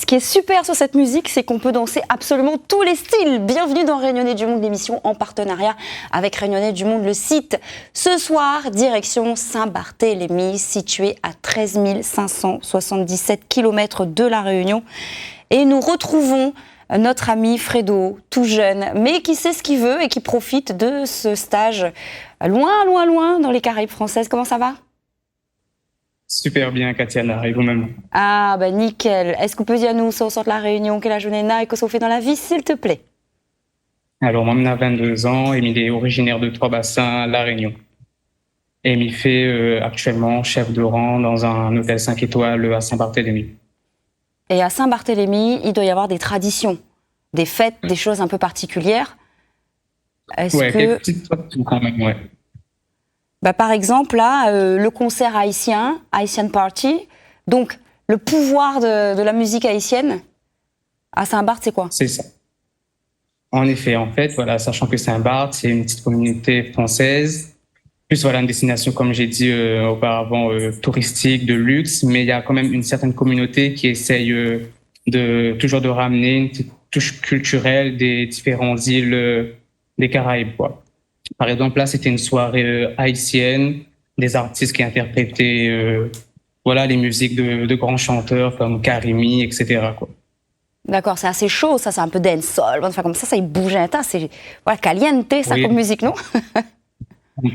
Ce qui est super sur cette musique, c'est qu'on peut danser absolument tous les styles. Bienvenue dans Réunionnais du Monde, l'émission en partenariat avec Réunionnais du Monde, le site. Ce soir, direction Saint-Barthélemy, situé à 13 577 km de La Réunion. Et nous retrouvons notre ami Fredo, tout jeune, mais qui sait ce qu'il veut et qui profite de ce stage loin dans les Caraïbes françaises. Comment ça va ? Super bien, Katiana, et vous-même? Ah, ben nickel. Est-ce que vous pouvez dire à nous, au centre de La Réunion, quelle est la journée là et qu'est-ce qu'on fait dans la vie, s'il te plaît? Alors, moi, je 22 ans et il est originaire de Trois-Bassins, La Réunion. Et il fait actuellement chef de rang dans un hôtel 5 étoiles à Saint-Barthélemy. Et à Saint-Barthélemy, il doit y avoir des traditions, des fêtes, des choses un peu particulières. Est-ce que... quelques petites traditions quand même, ouais. Bah, par exemple, là, le concert haïtien, Haitian Party, donc le pouvoir de la musique haïtienne à Saint-Barth, c'est quoi? C'est ça. En effet, en fait, voilà, sachant que Saint-Barth, c'est une petite communauté française, plus voilà, une destination, comme j'ai dit auparavant, touristique, de luxe, mais il y a quand même une certaine communauté qui essaye toujours de ramener une petite touche culturelle des différentes îles des Caraïbes, quoi. Par exemple, là, c'était une soirée haïtienne, des artistes qui interprétaient voilà, les musiques de grands chanteurs comme Karimi, etc., quoi. D'accord, c'est assez chaud, ça, c'est un peu dancehall, enfin, comme ça, il bouge un tas, c'est voilà, caliente, ça, Oui. comme musique, non?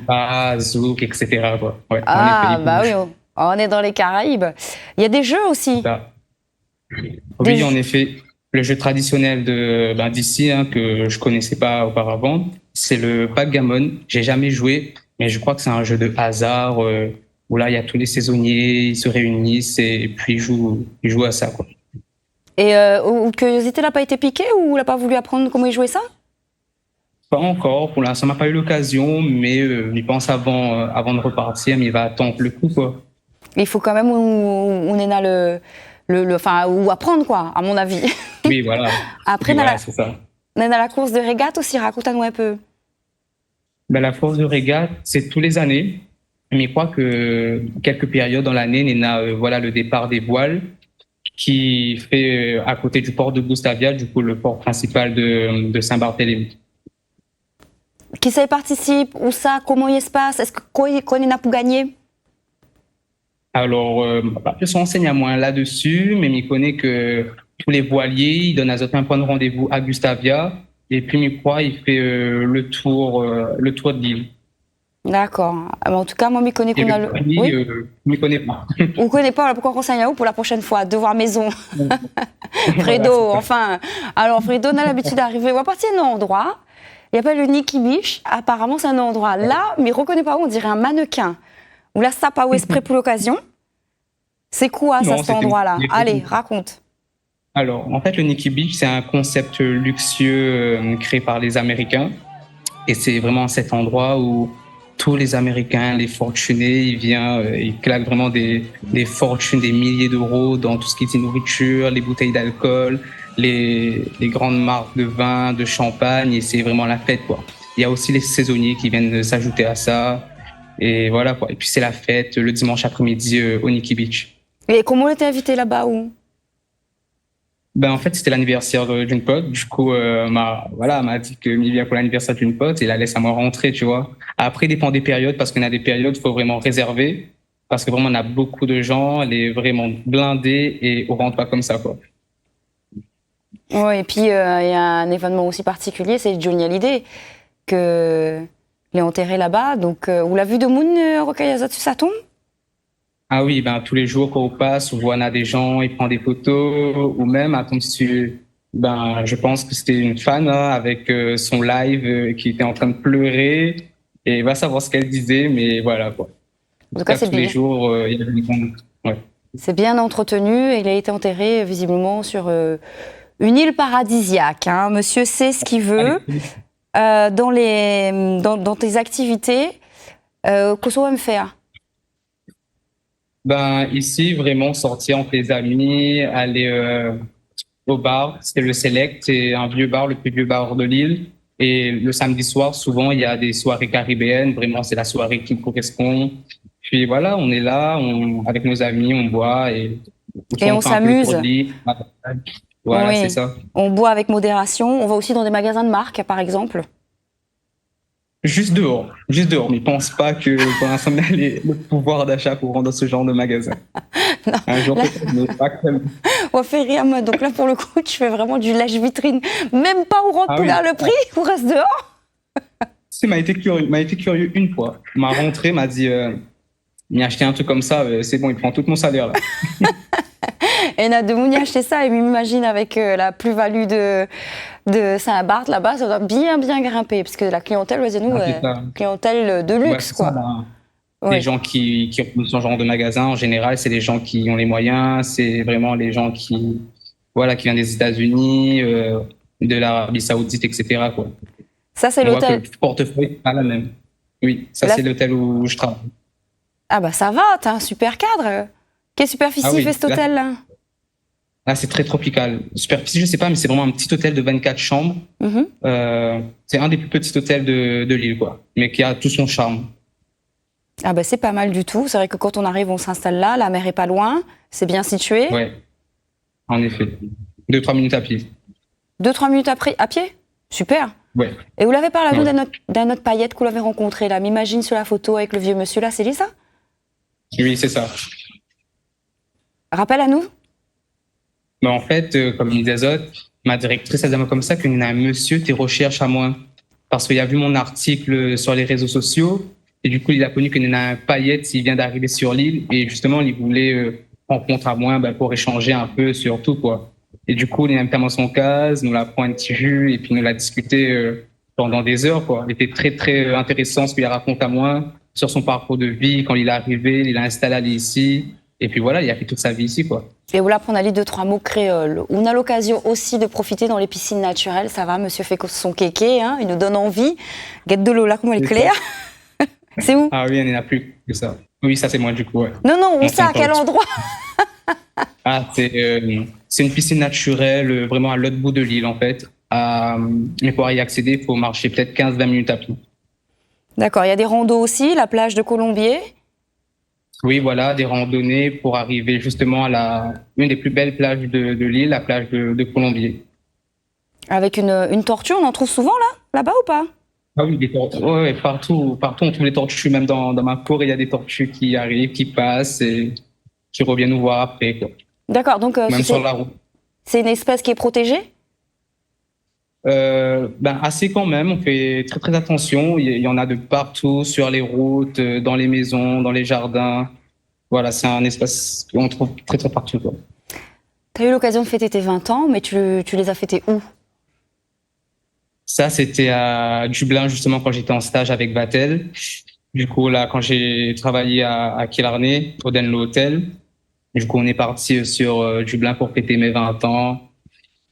Pas zouk, etc., quoi. Ouais, Ah, en effet, bah oui, on est dans les Caraïbes. Il y a des jeux aussi. Oui, en effet. Le jeu traditionnel d'ici, que je connaissais pas auparavant, c'est le backgammon. J'ai jamais joué, mais je crois que c'est un jeu de hasard où là, il y a tous les saisonniers, ils se réunissent et puis ils jouent à ça, quoi. Et curiosité n'a pas été piquée ou n'a pas voulu apprendre comment y jouer ça? Pas encore, pour l'instant, on n'a pas eu l'occasion, mais il pense avant de repartir, mais il va attendre le coup, quoi. Il faut quand même on est là enfin, ou apprendre, quoi, à mon avis. Oui, voilà. Après, oui, voilà, c'est ça. On est dans la course de régate aussi, raconte-nous un peu. Ben, la course de régate, c'est tous les années, mais je crois que quelques périodes dans l'année, il y a voilà, le départ des voiles qui fait à côté du port de Gustavia, du coup, le port principal de Saint-Barthélemy. Qui ça y participe? Où ça? Comment il se passe? Est-ce qu'on en a pour gagner? Alors, je suis enseigne à moi là-dessus, mais je connais que tous les voiliers, ils donnent à un point de rendez-vous à Gustavia, et puis, je crois, il fait le tour de l'île. D'accord. En tout cas, moi, je connais qu'on a le. Oui, je ne connais pas. On ne connaît pas, pourquoi on renseigne à vous pour la prochaine fois? Devoir maison. Fredo, voilà, enfin. Alors, Fredo, on a l'habitude d'arriver. On va partir d'un endroit. Il appelle le Nikki Beach. Apparemment, c'est un endroit là, mais je ne reconnais pas où. On dirait un mannequin. Ou là, ça pas où esprit pour l'occasion. C'est quoi, ça, cet endroit-là? Allez, raconte. Alors, en fait, le Nikki Beach, c'est un concept luxueux créé par les Américains. Et c'est vraiment cet endroit où tous les Américains, les fortunés, ils viennent, ils claquent vraiment des fortunes, des milliers d'euros dans tout ce qui est nourriture, les bouteilles d'alcool, les grandes marques de vin, de champagne, et c'est vraiment la fête, quoi. Il y a aussi les saisonniers qui viennent s'ajouter à ça, et voilà, quoi. Et puis c'est la fête le dimanche après-midi au Nikki Beach. Et comment on était invité là-bas où? Ben, en fait, c'était l'anniversaire d'une pote. Du coup, m'a dit que il vient pour l'anniversaire d'une pote et la laisse à moi rentrer, tu vois. Après, dépend des périodes, parce qu'il y a des périodes, il faut vraiment réserver. Parce que vraiment, on a beaucoup de gens, elle est vraiment blindée et on rentre pas comme ça, quoi. Oui, et puis il y a un événement aussi particulier, c'est Johnny Hallyday, qu'il est enterré là-bas. Donc, vous l'avez vu de Moon, Rocaille sur sa tombe? Ah oui, ben, tous les jours quand on passe, on voit on a des gens, ils prennent des photos, ou même, ben, je pense que c'était une fan avec son live qui était en train de pleurer, et va savoir ce qu'elle disait, mais voilà, quoi. En tout cas, c'est tous les jours, il y a des gens. Ouais. C'est bien entretenu et il a été enterré visiblement sur une île paradisiaque. Hein. Monsieur sait ce qu'il veut. Dans tes activités, qu'est-ce qu'on va me faire? Ben, ici, vraiment sortir entre les amis, aller au bar, c'est le Select, c'est un vieux bar, le plus vieux bar de l'île. Et le samedi soir, souvent, il y a des soirées caribéennes. Vraiment, c'est la soirée qui me correspond. Puis voilà, on est là, avec nos amis, on boit et Et soit on fait un peu le tour s'amuse. de l'île. Voilà, c'est Oui. ça. On boit avec modération. On va aussi dans des magasins de marque, par exemple. Juste dehors, juste dehors. Mais je pense pas que pour l'instant, on a le pouvoir d'achat pour rendre ce genre de magasin. Non, Un jour là, peut-être, mais pas actuellement. on fait rire, moi. Donc là, pour le coup, tu fais vraiment du lèche-vitrine. Même pas où rentre Ah poulet oui, à le prix, on reste dehors. tu sais, m'a été curieux une fois. Ma rentrée m'a dit, m'y acheter un truc comme ça, c'est bon, il prend tout mon salaire là. Et Nademouni a acheté ça et m'imagine avec la plus-value de Saint-Barth là-bas, ça doit bien, bien grimper. Parce que la clientèle, vas-y, nous, Ah, c'est ça. clientèle de Ouais, luxe, c'est ça, quoi. là. Les Oui. gens qui ont ce genre de magasin, en général, c'est les gens qui ont les moyens, c'est vraiment les gens voilà, qui viennent des États-Unis, de l'Arabie Saoudite, etc., quoi. Ça, c'est On voit que l'hôtel. le portefeuille n'est pas la même. Oui, ça, Là, c'est l'hôtel où je travaille. ah bah ça va, t'as un super cadre. Quelle Ah superficie fait oui, cet hôtel-là? là c'est très tropical. Superficie, je sais pas, mais c'est vraiment un petit hôtel de 24 chambres. Mhm. C'est un des plus petits hôtels de l'île, quoi, mais qui a tout son charme. Ah bah c'est pas mal du tout. C'est vrai que quand on arrive, on s'installe là, la mer est pas loin, c'est bien situé. Ouais, en effet. 2-3 minutes à pied. 2-3 minutes après, à pied? Super. Ouais. Et vous l'avez parlé à nous Ouais. d'un autre paillette que vous l'avez rencontré là. M'imagine sur la photo avec le vieux monsieur là, c'est lui ça? Oui, c'est ça. Rappelle à nous? Mais en fait, comme il disait Zot, ma directrice, elle dit comme ça qu'il y a un monsieur qui recherche à moi. Parce qu'il a vu mon article sur les réseaux sociaux. Et du coup, il a connu qu'il y en a un paillette, il vient d'arriver sur l'île. Et justement, il voulait rencontrer à moi pour échanger un peu sur tout, quoi. Et du coup, il a invité à son case, nous l'a pris un petit jus et puis nous l'a discuté pendant des heures, quoi. Il était très, très intéressant ce qu'il a raconté à moi sur son parcours de vie, quand il est arrivé, il a installé à ici. Et puis voilà, il a fait toute sa vie ici, quoi. Et voilà, on a dit 2-3 mots créoles. On a l'occasion aussi de profiter dans les piscines naturelles. Ça va, monsieur fait son kéké, hein, il nous donne envie. Guette de l'eau là, comme elle est claire. C'est où? Ah oui, il n'y en a plus que ça. Oui, ça c'est moi du coup, ouais. Non, non, on Mon sait à quel compte. endroit. Ah, c'est une piscine naturelle, vraiment à l'autre bout de l'île en fait. Mais pour y accéder, il faut marcher peut-être 15-20 minutes à pied. D'accord, il y a des randos aussi, la plage de Colombier. Oui, voilà, des randonnées pour arriver justement à une des plus belles plages de l'île, la plage de Colombier. Avec une tortue, on en trouve souvent là-bas ou pas? Ah oui, des tortues. Ouais, ouais, partout, partout, on trouve les tortues. Même dans ma cour, il y a des tortues qui arrivent, qui passent et qui reviennent nous voir après, quoi. D'accord, donc Même sur la route. c'est une espèce qui est protégée? Ben assez quand même, on fait très très attention. Il y en a de partout, sur les routes, dans les maisons, dans les jardins. Voilà, c'est un espace qu'on trouve très très partout, quoi. Tu as eu l'occasion de fêter tes 20 ans, mais tu les as fêtés où? Ça, c'était à Dublin, justement, quand j'étais en stage avec Vatel. Du coup, là, quand j'ai travaillé à Killarney, au Denlo Hotel, du coup, on est parti sur Dublin pour fêter mes 20 ans.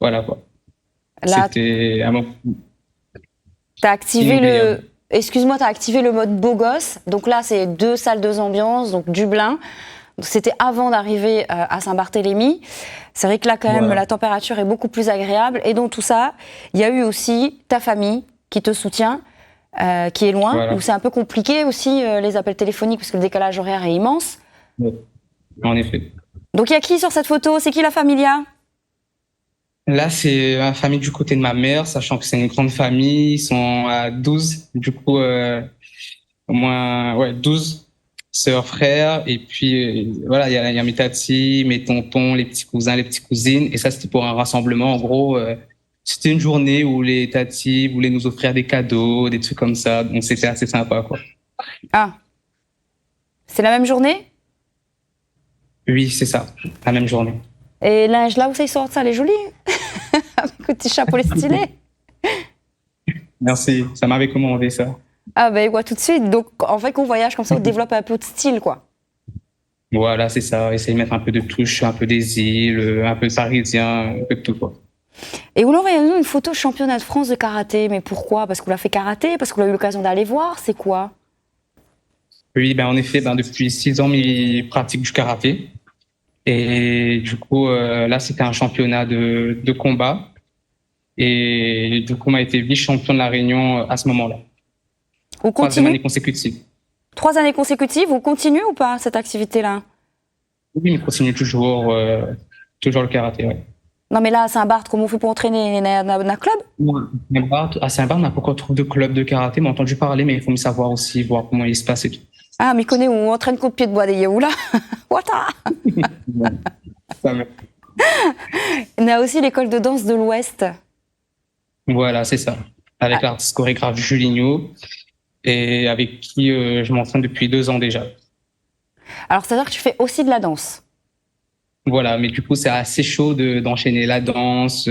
Voilà, quoi. Là, C'était un moment tu as activé inoubliable. Excuse-moi, tu as activé le mode beau gosse. Donc là, c'est 2 salles, 2 ambiances, donc Dublin. C'était avant d'arriver à Saint-Barthélemy. C'est vrai que là, quand même, Voilà. la température est beaucoup plus agréable. Et dans tout ça, il y a eu aussi ta famille qui te soutient, qui est loin, Voilà. où c'est un peu compliqué aussi, les appels téléphoniques, parce que le décalage horaire est immense. Ouais. En effet. Donc il y a qui sur cette photo? C'est qui la familia? Là, c'est ma famille du côté de ma mère, sachant que c'est une grande famille. Ils sont à 12, du coup, au moins, ouais, 12 sœurs, frères. Et puis, voilà, il y a mes tatis, mes tontons, les petits cousins, les petites cousines. Et ça, c'était pour un rassemblement. En gros, c'était une journée où les tatis voulaient nous offrir des cadeaux, des trucs comme ça. Donc, c'était assez sympa, quoi. Ah, c'est la même journée? Oui, c'est ça, la même journée. Et linge là où ça, ils sortent ça, elle est jolie. Avec le petit chapeau les stylé. Merci, ça m'avait commandé ça. Ah ben, ouais, tout de suite. Donc, en fait, qu'on voyage comme ça, on développe un peu de style, quoi. Voilà, c'est ça. Essayer de mettre un peu de touche, un peu des îles, un peu parisien, un peu de tout, quoi. Et vous l'envoyez-nous une photo championnat de France de karaté. Mais pourquoi? Parce que vous l'avez fait karaté? Parce que vous avez eu l'occasion d'aller voir? C'est quoi? Oui, ben en effet, ben depuis 6 ans, il pratique du karaté. Et du coup, là, c'était un championnat de combat. Et du coup, on a été vice-champion de la Réunion à ce moment-là. On 3e année continue? consécutive. 3 années consécutives, on continue ou pas cette activité-là? Oui, mais continue toujours le karaté, ouais. Non, mais là, à Saint-Barth, comment on fait pour entraîner un club? À Saint-Barth, on n'a pas encore trouvé de club de karaté, mais entendu parler, mais il faut me savoir aussi, voir comment il se passe et tout. Ah, mais connais où on entraîne contre pied de bois des là. Wata. Ouais. Ça me- On a aussi l'école de danse de l'Ouest. Voilà, c'est ça. Avec l'artiste chorégraphe Julinho, et avec qui je m'entraîne depuis 2 ans déjà. Alors, c'est-à-dire que tu fais aussi de la danse. Voilà, mais du coup, c'est assez chaud d'enchaîner la danse,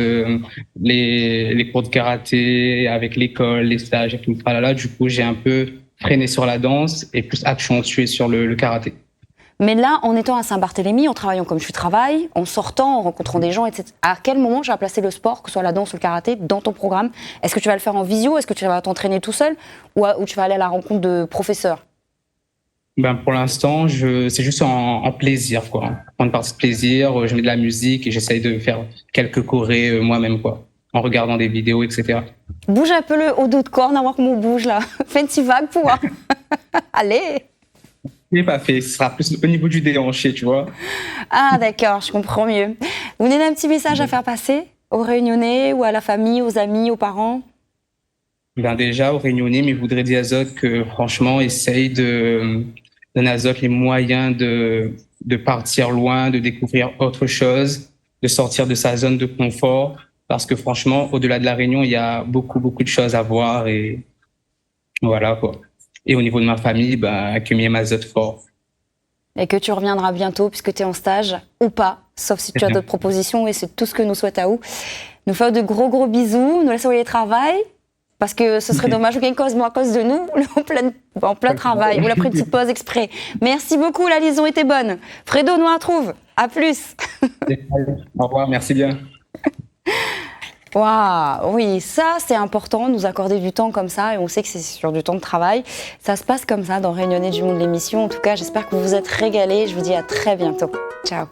les cours de karaté avec l'école, les stages et tout. Tralala. Du coup, j'ai un peu freiné sur la danse et plus accentué sur le karaté. Mais là, en étant à Saint-Barthélemy, en travaillant comme tu travailles, en sortant, en rencontrant des gens, etc., à quel moment tu vas placer le sport, que ce soit la danse ou le karaté, dans ton programme? Est-ce que tu vas le faire en visio? Est-ce que tu vas t'entraîner tout seul? Ou tu vas aller à la rencontre de professeurs? Ben, pour l'instant, c'est juste en plaisir, quoi. En une partie de plaisir, je mets de la musique et j'essaye de faire quelques chorés moi-même, quoi. En regardant des vidéos, etc. Bouge un peu le haut dos de corne, à voir comment on bouge là. Fais une petite vague pour voir. Allez! Je l'ai pas fait, ce sera plus au niveau du déhanché, tu vois. Ah d'accord, je comprends mieux. Vous avez un petit message à faire passer aux Réunionnais ou à la famille, aux amis, aux parents? Ben déjà, aux Réunionnais, mais je voudrais dire aux autres que franchement, essaye de donner aux autres les moyens de partir loin, de découvrir autre chose, de sortir de sa zone de confort. Parce que franchement, au-delà de la Réunion, il y a beaucoup, beaucoup de choses à voir et voilà, quoi. Et au niveau de ma famille, ben, que m'y ma autres fort. Et que tu reviendras bientôt puisque tu es en stage ou pas, sauf si tu as d'autres propositions et c'est tout ce que nous souhaitons à vous. Nous faisons de gros gros bisous, nous laissons aller travail parce que ce serait dommage qu'il y ait une cause, moi, à cause de nous, en plein travail, ou la petite pause exprès. Merci beaucoup, la liaison était bonne. Fredo nous retrouve, à plus. Au revoir, merci bien. Waouh, oui, ça c'est important, nous accorder du temps comme ça, et on sait que c'est sur du temps de travail. Ça se passe comme ça dans Réunionnais du Monde l'émission. En tout cas, j'espère que vous vous êtes régalés. Je vous dis à très bientôt. Ciao.